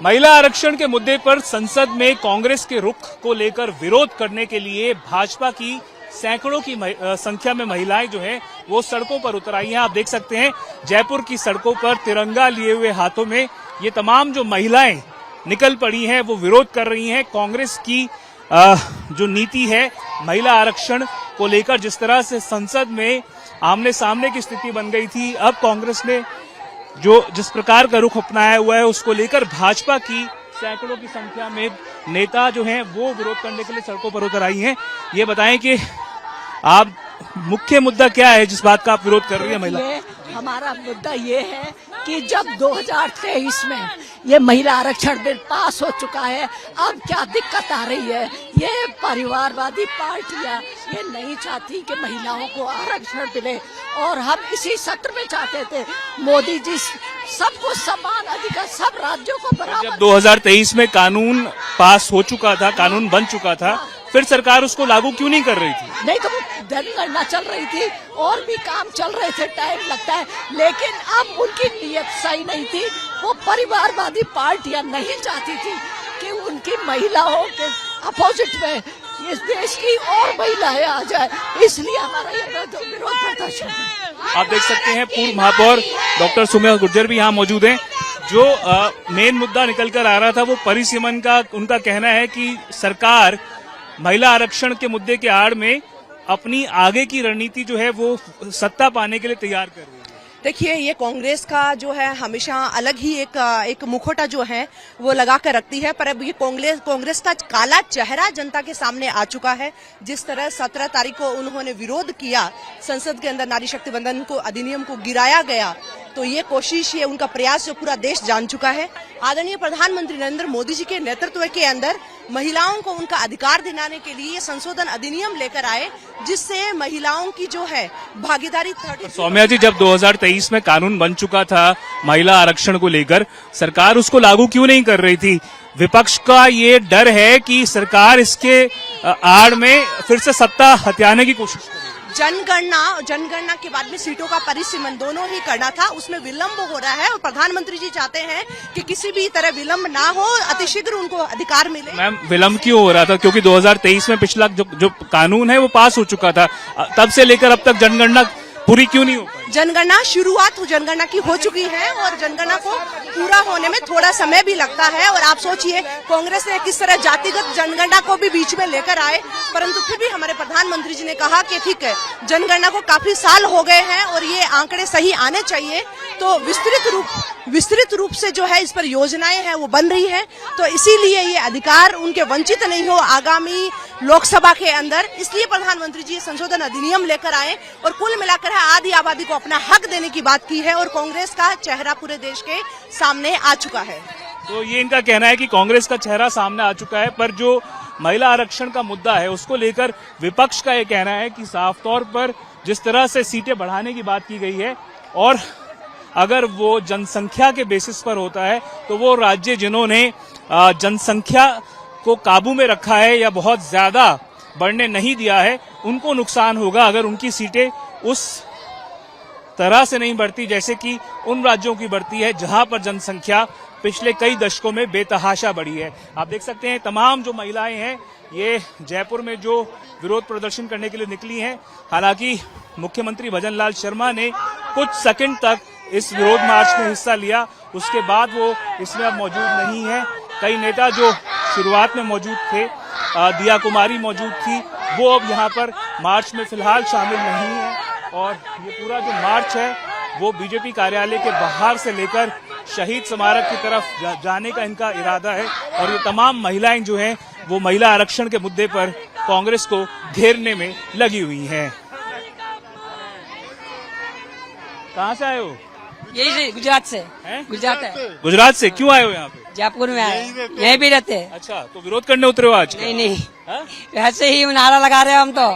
महिला आरक्षण के मुद्दे पर संसद में कांग्रेस के रुख को लेकर विरोध करने के लिए भाजपा की सैकड़ों की संख्या में महिलाएं जो हैं वो सड़कों पर उतर आई हैं। आप देख सकते हैं जयपुर की सड़कों पर तिरंगा लिए हुए हाथों में ये तमाम जो महिलाएं निकल पड़ी हैं वो विरोध कर रही हैं कांग्रेस की जो नीति है महिला आरक्षण को लेकर। जिस तरह से संसद में आमने सामने की स्थिति बन गई थी, अब कांग्रेस ने जो जिस प्रकार का रुख अपनाया हुआ है उसको लेकर भाजपा की सैकड़ों की संख्या में नेता जो हैं वो विरोध करने के लिए सड़कों पर उतर आई हैं। ये बताएं कि आप मुख्य मुद्दा क्या है जिस बात का आप विरोध कर रही है महिला? हमारा मुद्दा ये है कि जब 2023 में ये महिला आरक्षण बिल पास हो चुका है, अब क्या दिक्कत आ रही है? ये परिवारवादी पार्टियां ये नहीं चाहती कि महिलाओं को आरक्षण मिले, और हम इसी सत्र में चाहते थे मोदी जी सबको समान अधिकार, सब राज्यों को बराबर। जब 2023 में कानून पास हो चुका था, कानून बन चुका था, फिर सरकार उसको लागू क्यों नहीं कर रही थी? नहीं तो जनगणना चल रही थी और भी काम चल रहे थे, टाइम लगता है, लेकिन अब उनकी नीयत सही नहीं थी। वो परिवारवादी पार्टियां नहीं चाहती थी कि उनकी महिलाओं के अपोजिट में इस देश की और महिलाएं आ जाए, इसलिए हमारा ये विरोध प्रदर्शन है। आप देख सकते हैं पूर्व महापौर डॉक्टर सुमेर गुर्जर भी यहाँ मौजूद हैं। जो मेन मुद्दा निकल कर आ रहा था वो परिसीमन का, उनका कहना है कि सरकार महिला आरक्षण के मुद्दे के आड़ में अपनी आगे की रणनीति जो है वो सत्ता पाने के लिए तैयार कर रही है। देखिए, ये कांग्रेस का जो है हमेशा अलग ही एक मुखौटा जो है वो लगा कर रखती है, पर अब ये कांग्रेस का काला चेहरा जनता के सामने आ चुका है। जिस तरह 17 तारीख को उन्होंने विरोध किया, संसद के अंदर नारी शक्ति वंदन को अधिनियम को गिराया गया, तो ये कोशिश, ये उनका प्रयास जो पूरा देश जान चुका है। आदरणीय प्रधानमंत्री नरेंद्र मोदी जी के नेतृत्व के अंदर महिलाओं को उनका अधिकार दिलाने के लिए ये संशोधन अधिनियम लेकर आए, जिससे महिलाओं की जो है भागीदारी। सौम्या जी, जब 2023 में कानून बन चुका था महिला आरक्षण को लेकर, सरकार उसको लागू क्यों नहीं कर रही थी? विपक्ष का ये डर है कि सरकार इसके आड़ में फिर से सत्ता हथियाने की कोशिश करेगी। जनगणना के बाद में सीटों का परिसीमन दोनों ही करना था, उसमें विलंब हो रहा है और प्रधानमंत्री जी चाहते हैं कि किसी भी तरह विलंब ना हो, अतिशीघ्र उनको अधिकार मिले। मैम, विलंब क्यों हो रहा था? क्योंकि 2023 में पिछला जो कानून है वो पास हो चुका था, तब से लेकर अब तक जनगणना पूरी क्यों नहीं हो पाई? शुरुआत जनगणना की हो चुकी है और जनगणना को पूरा होने में थोड़ा समय भी लगता है। और आप सोचिए कांग्रेस ने किस तरह जातिगत जनगणना को भी बीच में लेकर आए, परंतु फिर भी हमारे प्रधानमंत्री जी ने कहा कि ठीक है, जनगणना को काफी साल हो गए हैं और ये आंकड़े सही आने चाहिए, तो विस्तृत रूप से जो है इस पर योजनाएं हैं वो बन रही है, तो इसीलिए ये अधिकार उनके वंचित नहीं हो आगामी लोकसभा के अंदर, इसलिए प्रधानमंत्री जी ये संशोधन अधिनियम लेकर आए और कुल मिलाकर आधी आबादी को अपना हक देने की बात की है और कांग्रेस का चेहरा पूरे देश के सामने आ चुका है। तो ये इनका कहना है कि कांग्रेस का चेहरा सामने आ चुका है, पर जो महिला आरक्षण का मुद्दा है उसको लेकर विपक्ष का ये कहना है कि साफ तौर पर जिस तरह से सीटें बढ़ाने की बात की गई है, और अगर वो जनसंख्या के बेसिस पर होता है तो वो राज्य जिन्होंने जनसंख्या को काबू में रखा है या बहुत ज्यादा बढ़ने नहीं दिया है, उनको नुकसान होगा अगर उनकी सीटें उस तरह से नहीं बढ़ती जैसे कि उन राज्यों की बढ़ती है जहां पर जनसंख्या पिछले कई दशकों में बेतहाशा बढ़ी है। आप देख सकते हैं तमाम जो महिलाएं हैं ये जयपुर में जो विरोध प्रदर्शन करने के लिए निकली हैं। हालांकि मुख्यमंत्री भजन लाल शर्मा ने कुछ सेकंड तक इस विरोध मार्च में हिस्सा लिया, उसके बाद वो इसमें अब मौजूद नहीं है। कई नेता जो शुरुआत में मौजूद थे, दिया कुमारी मौजूद थी, वो अब यहाँ पर मार्च में फिलहाल शामिल नहीं है। और ये पूरा जो मार्च है वो बीजेपी कार्यालय के बाहर से लेकर शहीद स्मारक की तरफ जाने का इनका इरादा है। और ये तमाम महिलाएं जो हैं वो महिला आरक्षण के मुद्दे पर कांग्रेस को घेरने में लगी हुई हैं। कहाँ से आए हो? यही गुजरात से। गुजरात है। गुजरात से क्यों आए हो यहाँ पे? जयपुर में आए, यहीं भी रहते हैं। अच्छा, तो विरोध करने उतरे हो आज? नहीं, ऐसे ही नारा लगा रहे हैं हम तो।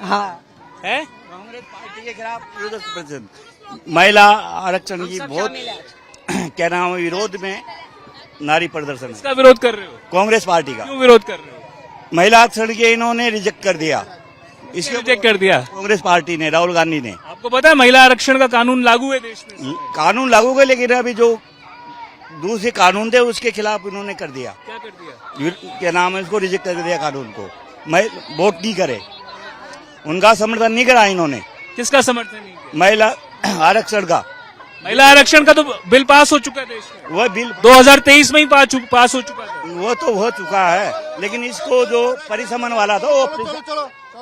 हाँ, है कांग्रेस पार्टी के खिलाफ विरोध प्रदर्शन, महिला आरक्षण की बहुत क्या नाम है, विरोध में नारी प्रदर्शन। इसका विरोध कर रहे हो? कांग्रेस पार्टी का। क्यों विरोध कर रहे हो? महिला आरक्षण के इन्होंने रिजेक्ट कर दिया, इसको रिजेक्ट कर दिया कांग्रेस पार्टी ने, राहुल गांधी ने। आपको पता है महिला आरक्षण का कानून लागू है देश में? कानून लागू है, लेकिन अभी जो दूसरे कानून थे उसके खिलाफ इन्होंने कर दिया। क्या कर दिया? क्या नाम है, इसको रिजेक्ट कर दिया कानून को। मैं वोट नहीं करे, उनका समर्थन नहीं करा इन्होंने। किसका समर्थन नहीं किया? महिला आरक्षण का। महिला आरक्षण का तो बिल पास हो चुका है देश में, वह बिल 2023 में ही पास हो चुका था। वो तो हो चुका है, लेकिन इसको जो परिसमन वाला था वो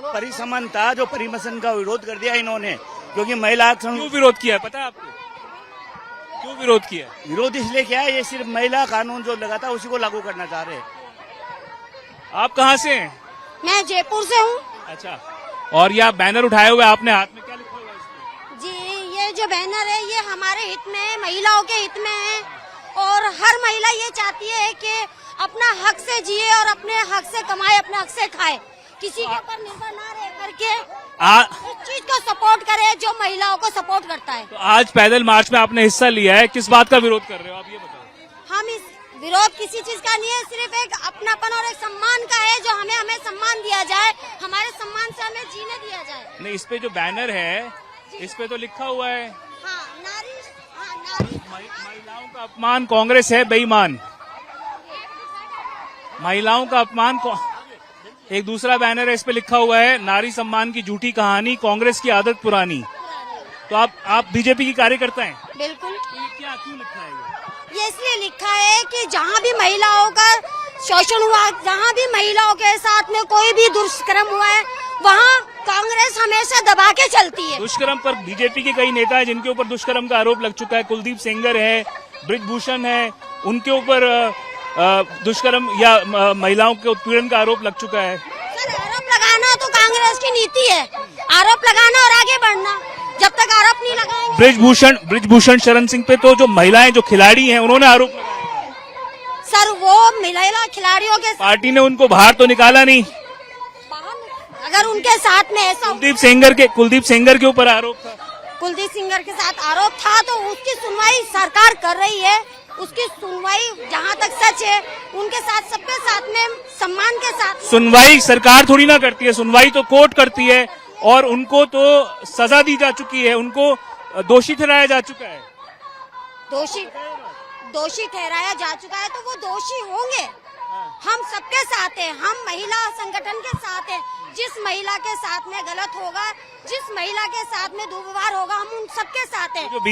परिसमन था, जो परिमसन का विरोध कर दिया इन्होंने, क्योंकि महिला आरक्षण। क्यों विरोध किया है पता है आपको? क्यों विरोध किया? विरोध इसलिए क्या है, ये सिर्फ महिला कानून जो लगा था उसी को लागू करना चाह रहे हैं। आप कहाँ से हैं? मैं जयपुर से हूँ। अच्छा, और ये आप बैनर उठाए हुए आपने, हाथ में क्या लिखा हुआ है इसमें? जी, ये जो बैनर है ये हमारे हित में है, महिलाओं के हित में है, और हर महिला ये चाहती है कि अपना हक से जिए और अपने हक से कमाए, अपने हक से खाए, किसी के ऊपर निर्भर ना रह करके इस चीज को सपोर्ट करे जो महिलाओं को सपोर्ट करता है। तो आज पैदल मार्च में आपने हिस्सा लिया है, किस बात का विरोध कर रहे हो आप ये बताओ? हम इस विरोध किसी चीज का नहीं है, सिर्फ एक अपनापन और एक सम्मान का है, जो हमें सम्मान दिया जाए, हमारे सम्मान से हमें जीने दिया जाए। नहीं, इस पे जो बैनर है इस पे तो लिखा हुआ है नारी महिलाओं का अपमान कांग्रेस है बेईमान। महिलाओं का अपमान एक दूसरा बैनर है, इस पे लिखा हुआ है नारी सम्मान की झूठी कहानी, कांग्रेस की आदत पुरानी। तो आप बीजेपी की कार्यकर्ता हैं? बिल्कुल। तो ये क्या क्यों लिखा है ये इसलिए लिखा है कि जहाँ भी महिलाओं का शोषण हुआ, जहाँ भी महिलाओं के साथ में कोई भी दुष्कर्म हुआ है, वहाँ कांग्रेस हमेशा दबा के चलती है। दुष्कर्म पर बीजेपी के कई नेता हैं जिनके ऊपर दुष्कर्म का आरोप लग चुका है। कुलदीप सेंगर है, बृजभूषण है, उनके ऊपर दुष्कर्म या महिलाओं के उत्पीड़न का आरोप लग चुका है। सर, आरोप लगाना तो कांग्रेस की नीति है, आरोप लगाना और आगे बढ़ना। जब तक आरोप नहीं लगाएंगे। बृजभूषण शरण सिंह पे तो जो महिलाएं जो खिलाड़ी हैं उन्होंने आरोप लगाया। सर, वो महिला खिलाड़ियों के पार्टी ने उनको बाहर तो निकाला नहीं। अगर उनके साथ में ऐसा कुलदीप सेंगर के ऊपर आरोप था, कुलदीप सिंगर के साथ आरोप था, तो उसकी सुनवाई सरकार कर रही है। उसकी सुनवाई जहाँ तक सच है, उनके साथ सबके साथ में सम्मान के साथ। सुनवाई सरकार थोड़ी ना करती है, सुनवाई तो कोर्ट करती है, और उनको तो सजा दी जा चुकी है, उनको दोषी ठहराया जा चुका है। दोषी ठहराया जा चुका है तो वो दोषी होंगे। हम सबके साथ हैं, हम महिला संगठन के साथ हैं। जिस महिला के साथ में गलत होगा, जिस महिला के साथ में दुर्व्यवहार होगा, हम उन सबके साथ हैं। जो बीजेपी